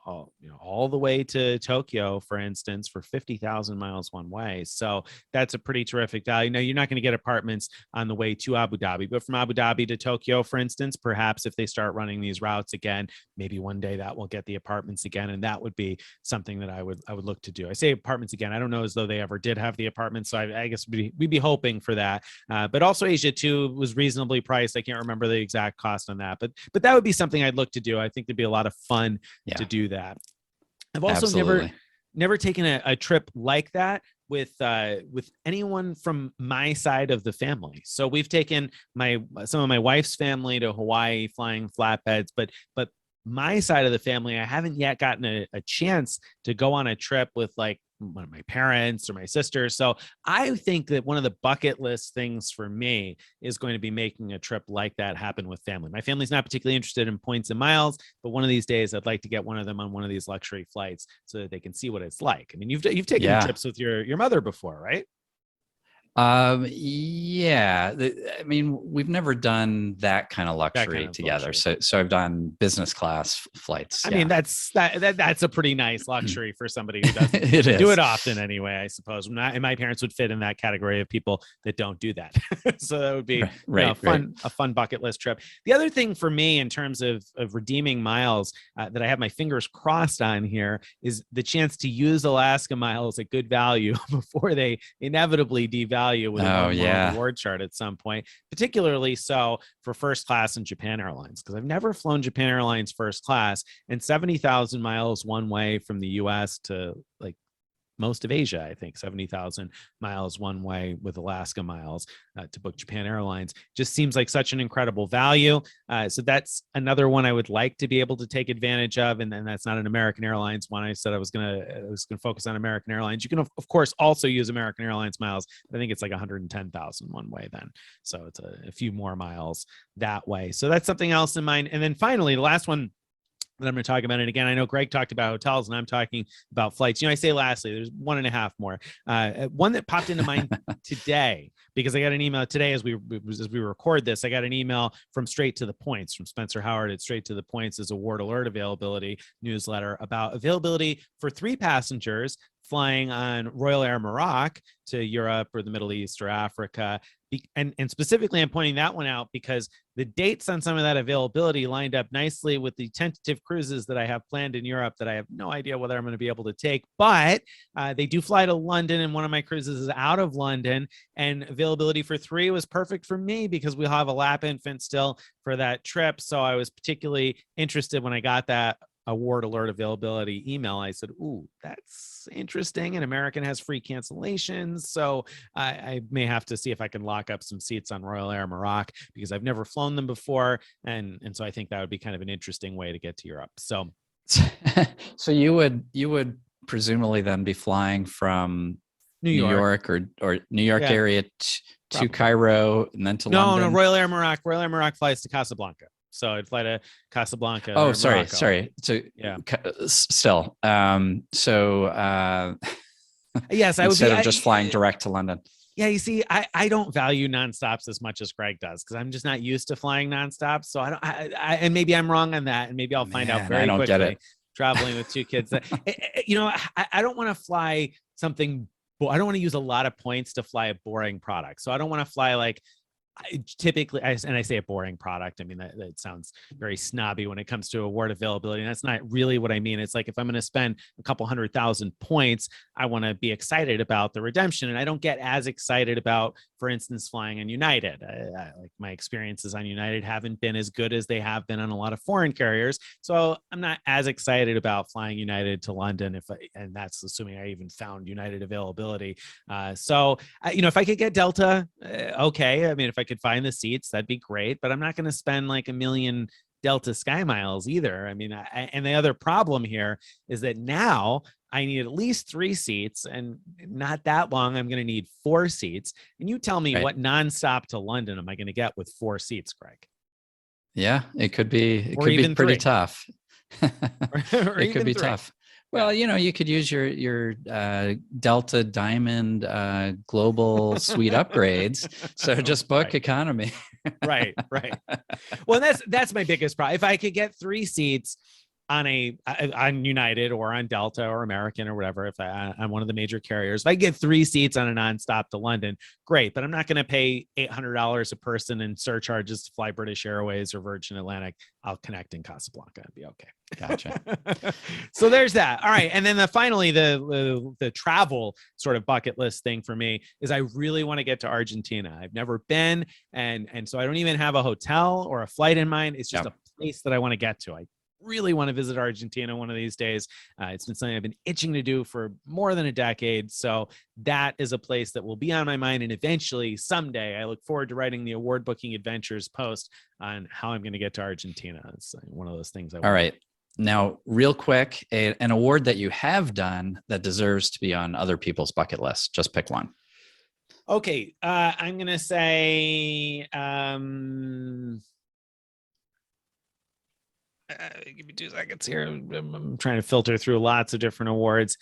all the way to Tokyo, for instance, for 50,000 miles one way. So that's a pretty terrific value. Now, you're not going to get apartments on the way to Abu Dhabi, but from Abu Dhabi to Tokyo, for instance, perhaps if they start running these routes again, maybe one day that will get the apartments again. And that would be something that I would look to do. I say apartments again. I don't know as though they ever did have the apartments. So I guess we'd be hoping for that. But also Asia 2 was reasonably priced. I can't remember the exact cost on that, but that would be something I'd look to do. I think there'd be a lot of fun to do that. I've also never taken a trip like that with anyone from my side of the family. So we've taken some of my wife's family to Hawaii flying flatbeds, but my side of the family, I haven't yet gotten a chance to go on a trip with like one of my parents or my sisters. So I think that one of the bucket list things for me is going to be making a trip like that happen with family. My family's not particularly interested in points and miles, but one of these days I'd like to get one of them on one of these luxury flights so that they can see what it's like. I mean, you've taken trips with your mother before, right? Yeah. I mean, we've never done that kind of That kind luxury of together. luxury. So I've done business class flights. I mean, Yeah, that's a pretty nice luxury for somebody who doesn't it do it is. often anyway, I suppose. And my parents would fit in that category of people that don't do that. So that would be, Right, right, right. a fun bucket list trip. The other thing for me in terms of redeeming miles that I have my fingers crossed on here is the chance to use Alaska miles at good value before they inevitably devalue with a Oh, one-world yeah. award chart at some point, particularly so for first class in Japan Airlines, because I've never flown Japan Airlines first class, and 70,000 miles one way from the US to like most of Asia, I think 70,000 miles one way with Alaska miles to book Japan Airlines just seems like such an incredible value. So that's another one I would like to be able to take advantage of. And then that's not an American Airlines one. I said I was gonna focus on American Airlines. You can of course also use American Airlines miles. I think it's like 110,000 one way then. So it's a few more miles that way. So that's something else in mind. And then finally, the last one that I'm going to talk about. And again, I know Greg talked about hotels and I'm talking about flights. I say lastly, there's one and a half more. One that popped into mind today, because I got an email today as we record this, I got an email from Straight to the Points from Spencer Howard at Straight to the Points' award alert availability newsletter about availability for 3 passengers flying on Royal Air Maroc to Europe or the Middle East or Africa. And specifically, I'm pointing that one out because the dates on some of that availability lined up nicely with the tentative cruises that I have planned in Europe that I have no idea whether I'm going to be able to take. But they do fly to London, and one of my cruises is out of London. And availability for 3 was perfect for me because we'll have a lap infant still for that trip. So I was particularly interested when I got that award alert availability email. I said, ooh, that's interesting. And American has free cancellations. So I may have to see if I can lock up some seats on Royal Air Maroc because I've never flown them before. And so I think that would be kind of an interesting way to get to Europe. So So you would presumably then be flying from New New York. York or New York Yeah, area to probably. Cairo and then to No, London. Royal Air Maroc. Royal Air Maroc flies to Casablanca. So I'd fly to Casablanca Oh, or sorry, Morocco. sorry. So Yeah. still, Yes, I would be. instead of just flying direct to London. Yeah, you see, I don't value nonstops as much as Greg does because I'm just not used to flying nonstop. So I don't, and maybe I'm wrong on that, and maybe I'll find out Man, I very don't get quickly. it. Traveling with 2 kids, I don't want to fly something. I don't want to use a lot of points to fly a boring product. So I don't want to fly like typically, and I say a boring product, I mean, that sounds very snobby when it comes to award availability. And that's not really what I mean. It's like if I'm going to spend a couple 100,000 points, I want to be excited about the redemption. And I don't get as excited about, for instance, flying on United. Like my experiences on United haven't been as good as they have been on a lot of foreign carriers. So I'm not as excited about flying United to London, and that's assuming I even found United availability. If I could get Delta, okay. I mean, if I could find the seats, that'd be great. But I'm not going to spend like $1 million Delta Sky Miles either. I mean, and the other problem here is that now I need at least 3 seats, and not that long. I'm going to need 4 seats. And you tell me Right. what nonstop to London am I going to get with 4 seats, Greg? Yeah, it could be. It Or could be even pretty 3. tough. Or It could even be 3. tough. Yeah. Well, you could use your Delta Diamond global suite upgrades. So just book Right. economy. Right. Well, that's my biggest problem. If I could get 3 seats on United or on Delta or American or whatever, if I'm one of the major carriers, if I get 3 seats on a nonstop to London, great. But I'm not going to pay $800 a person in surcharges to fly British Airways or Virgin Atlantic. I'll connect in Casablanca and be okay. Gotcha. So there's that. All right. And then finally, the travel sort of bucket list thing for me is I really want to get to Argentina. I've never been. And so I don't even have a hotel or a flight in mind. It's just a place that I want to get to. I really want to visit Argentina one of these days. It's been something I've been itching to do for more than a decade. So that is a place that will be on my mind. And eventually, someday, I look forward to writing the award booking adventures post on how I'm going to get to Argentina. It's one of those things. All right. Now, real quick, an award that you have done that deserves to be on other people's bucket list. Just pick one. Okay. I'm going to say, give me 2 seconds here. I'm trying to filter through lots of different awards.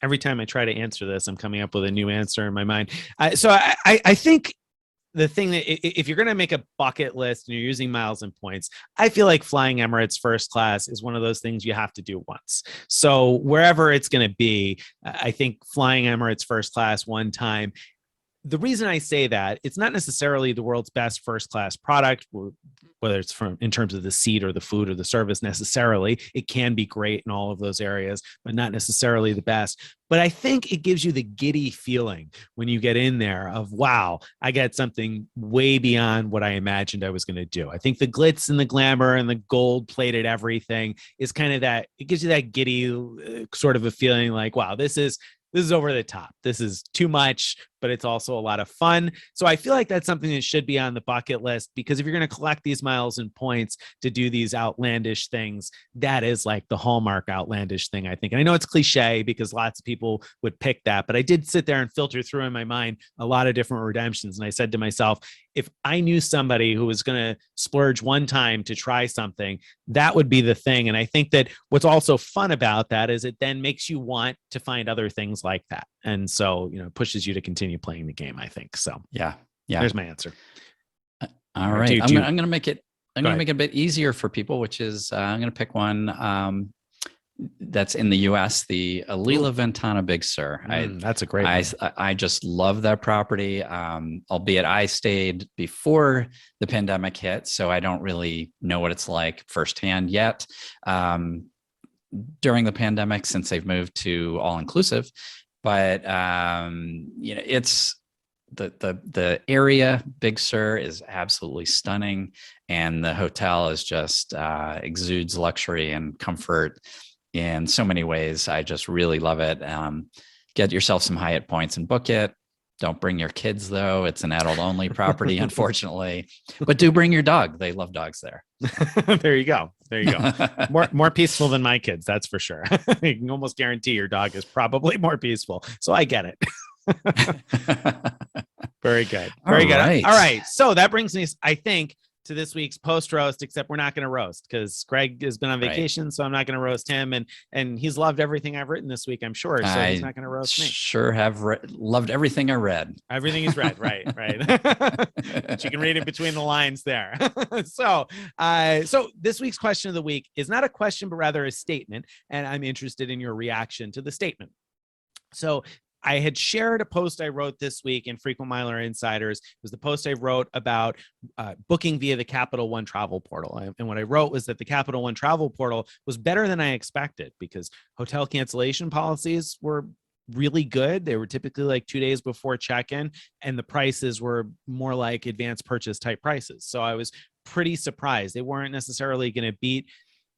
Every time I try to answer this, I'm coming up with a new answer in my mind. I think the thing that if you're going to make a bucket list and you're using miles and points, I feel like flying Emirates first class is one of those things you have to do once. So wherever it's going to be, I think flying Emirates first class one time. The reason I say that, it's not necessarily the world's best first class product, whether it's from in terms of the seat or the food or the service necessarily. It can be great in all of those areas, but not necessarily the best. But I think it gives you the giddy feeling when you get in there of, wow, I got something way beyond what I imagined I was going to do. I think the glitz and the glamour and the gold plated everything is kind of that, it gives you that giddy sort of a feeling like, wow, this is over the top. This is too much, but it's also a lot of fun. So I feel like that's something that should be on the bucket list, because if you're going to collect these miles and points to do these outlandish things, that is like the hallmark outlandish thing, I think. And I know it's cliche because lots of people would pick that, but I did sit there and filter through in my mind a lot of different redemptions. And I said to myself, if I knew somebody who was going to splurge one time to try something, that would be the thing. And I think that what's also fun about that is it then makes you want to find other things like that. And so, it pushes you to continue playing the game, I think. So Yeah. There's my answer. All right. I'm going to make it a bit easier for people, which is I'm going to pick one that's in the US, the Alila Ventana Big Sur. That's a great one. I just love that property. Albeit I stayed before the pandemic hit, so I don't really know what it's like firsthand yet. During the pandemic, since they've moved to all inclusive, but it's the area Big Sur is absolutely stunning, and the hotel is just exudes luxury and comfort in so many ways. I just really love it. Get yourself some Hyatt points and book it. Don't bring your kids though. It's an adult only property, unfortunately, but do bring your dog. They love dogs there. There you go. More peaceful than my kids. That's for sure. You can almost guarantee your dog is probably more peaceful. So I get it. Very good. Very good. Right. All right. So that brings me, I think, to this week's post roast, except we're not going to roast because Greg has been on vacation. Right. So I'm not going to roast him. And he's loved everything I've written this week, I'm sure. So he's not going to roast me. Sure have loved everything I read. Everything he's read. Right. But you can read it between the lines there. So this week's question of the week is not a question, but rather a statement. And I'm interested in your reaction to the statement. So I had shared a post I wrote this week in Frequent Miler Insiders. It was the post I wrote about booking via the Capital One travel portal. And what I wrote was that the Capital One travel portal was better than I expected because hotel cancellation policies were really good. They were typically like 2 days before check-in, and the prices were more like advanced purchase type prices. So I was pretty surprised. They weren't necessarily going to beat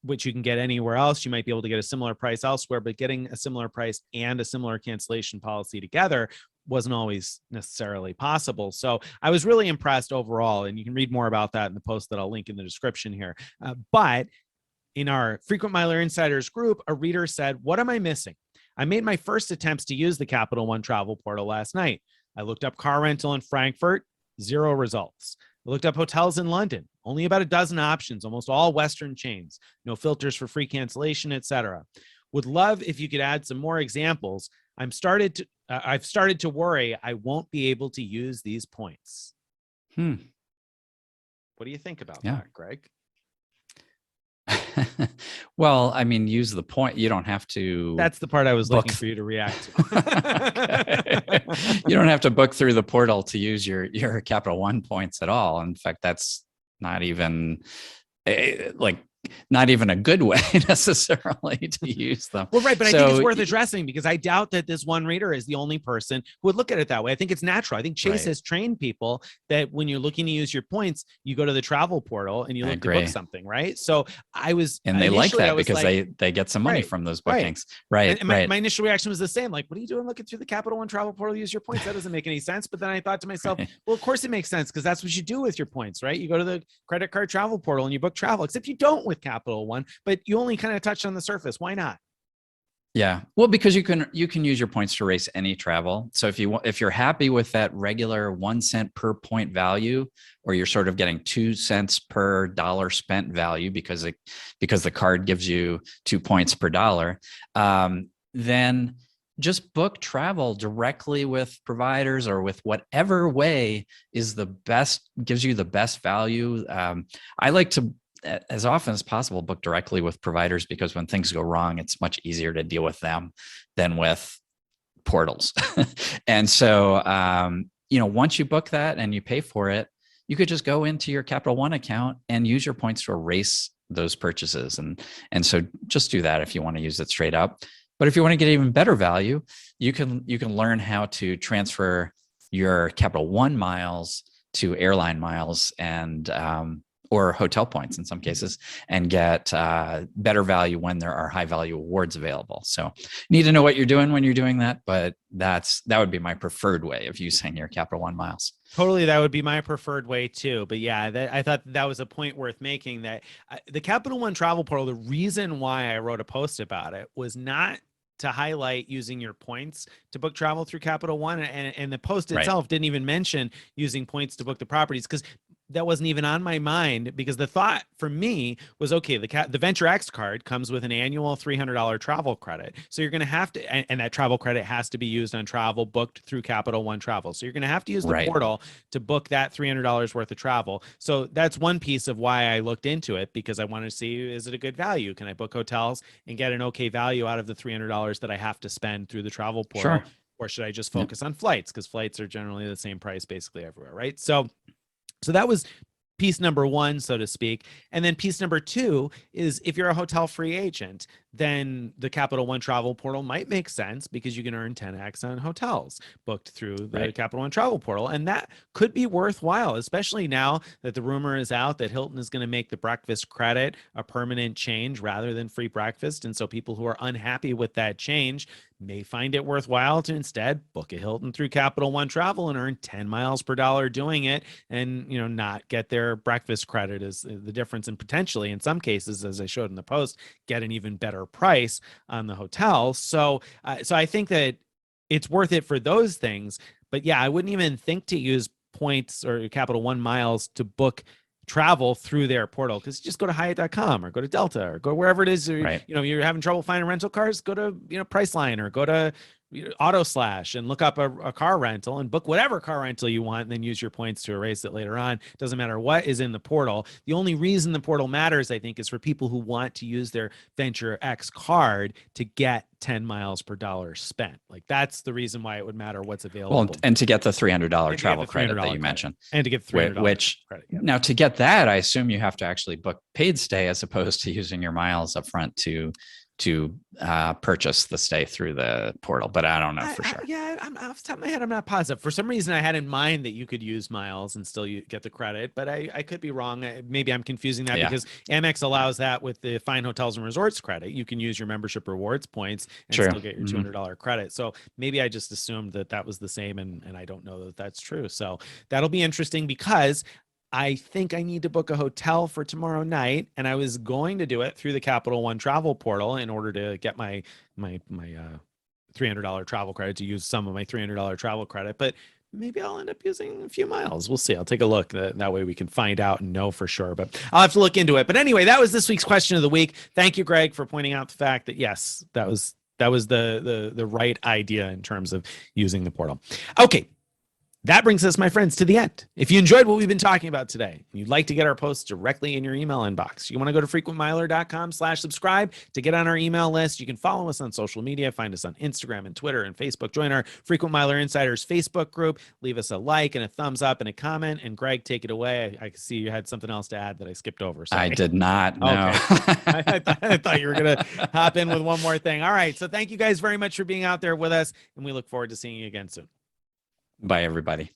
which you can get anywhere else. You might be able to get a similar price elsewhere, but getting a similar price and a similar cancellation policy together wasn't always necessarily possible. So I was really impressed overall, and you can read more about that in the post that I'll link in the description here. But in our Frequent Miler Insiders group, a reader said, "What am I missing? I made my first attempts to use the Capital One travel portal last night. I looked up car rental in Frankfurt, 0 results. I looked up hotels in London, only about a dozen options, almost all Western chains, no filters for free cancellation, etc. Would love if you could add some more examples. I've started to worry I won't be able to use these points." What do you think about that, Greg? Well, I mean, use the point. You don't have to. That's the part I was looking for you to react to. You don't have to book through the portal to use your Capital One points at all. In fact, that's not even not even a good way necessarily to use them. Well, right. But I think it's worth addressing because I doubt that this one reader is the only person who would look at it that way. I think it's natural. I think Chase has trained people that when you're looking to use your points, you go to the travel portal and you look to book something, right? So and they like that because they get some money from those bookings. Right. And my initial reaction was the same. Like, what are you doing looking through the Capital One travel portal to use your points? That doesn't make any sense. But then I thought to myself, well, of course it makes sense because that's what you do with your points, right? You go to the credit card travel portal and you book travel, except you don't with Capital One, but you only kind of touched on the surface. Why not? Yeah. Well, because you can use your points to race any travel. So if you're happy with that regular 1 cent per point value, or you're sort of getting 2 cents per dollar spent value because the card gives you 2 points per dollar, then just book travel directly with providers or with whatever way is the best, gives you the best value. I like to, as often as possible, book directly with providers, because when things go wrong, it's much easier to deal with them than with portals. And so, once you book that and you pay for it, you could just go into your Capital One account and use your points to erase those purchases. And so just do that if you want to use it straight up. But if you want to get even better value, you can learn how to transfer your Capital One miles to airline miles and or hotel points in some cases, and get better value when there are high value awards available. So you need to know what you're doing when you're doing that, but that would be my preferred way of using your Capital One miles. Totally, that would be my preferred way too. But yeah, I thought that was a point worth making, that the Capital One travel portal, the reason why I wrote a post about it was not to highlight using your points to book travel through Capital One. And the post itself didn't even mention using points to book the properties, because that wasn't even on my mind, because the thought for me was, okay, the Venture X card comes with an annual $300 travel credit. So you're going to have to, and that travel credit has to be used on travel booked through Capital One Travel. So you're going to have to use the portal to book that $300 worth of travel. So that's one piece of why I looked into it, because I wanted to see, is it a good value? Can I book hotels and get an okay value out of the $300 that I have to spend through the travel portal? Sure. Or should I just focus on flights? Because flights are generally the same price basically everywhere, right? So that was piece number one, so to speak. And then piece number two is, if you're a hotel free agent, then the Capital One travel portal might make sense, because you can earn 10x on hotels booked through the Capital One travel portal. And that could be worthwhile, especially now that the rumor is out that Hilton is going to make the breakfast credit a permanent change rather than free breakfast. And so people who are unhappy with that change may find it worthwhile to instead book a Hilton through Capital One travel and earn 10 miles per dollar doing it, and not get their breakfast credit as the difference, and potentially in some cases, as I showed in the post, get an even better price on the hotel. So I think that it's worth it for those things. But yeah, I wouldn't even think to use points or Capital One miles to book travel through their portal, because just go to Hyatt.com or go to Delta or go wherever it is, or, you're having trouble finding rental cars, go to Priceline or go to Auto Slash and look up a car rental and book whatever car rental you want, and then use your points to erase it later on. Doesn't matter what is in the portal. The only reason the portal matters, I think, is for people who want to use their Venture X card to get 10 miles per dollar spent. Like, that's the reason why it would matter what's available. Well, and to get the $300 travel credit that you mentioned, and to get $300 which credit. Now, to get that, I assume you have to actually book paid stay as opposed to using your miles up front to purchase the stay through the portal, but I don't know for sure. I'm off the top of my head, I'm not positive. For some reason, I had in mind that you could use miles and still get the credit, but I could be wrong. Maybe I'm confusing that because Amex allows that with the Fine Hotels and Resorts credit. You can use your membership rewards points and still get your $200 credit. So maybe I just assumed that was the same, and I don't know that that's true. So that'll be interesting, because I think I need to book a hotel for tomorrow night, and I was going to do it through the Capital One travel portal in order to get my $300 travel credit, to use some of my $300 travel credit, but maybe I'll end up using a few miles. We'll see. I'll take a look. That way we can find out and know for sure, but I'll have to look into it. But anyway, that was this week's question of the week. Thank you, Greg, for pointing out the fact that yes, that was the right idea in terms of using the portal. Okay. That brings us, my friends, to the end. If you enjoyed what we've been talking about today, and you'd like to get our posts directly in your email inbox, you want to go to frequentmiler.com/subscribe to get on our email list. You can follow us on social media, find us on Instagram and Twitter and Facebook. Join our Frequent Miler Insiders Facebook group. Leave us a like and a thumbs up and a comment. And Greg, take it away. I see you had something else to add that I skipped over. Sorry. I did not. No. Okay. I thought you were going to hop in with one more thing. All right. So thank you guys very much for being out there with us, and we look forward to seeing you again soon. Bye, everybody.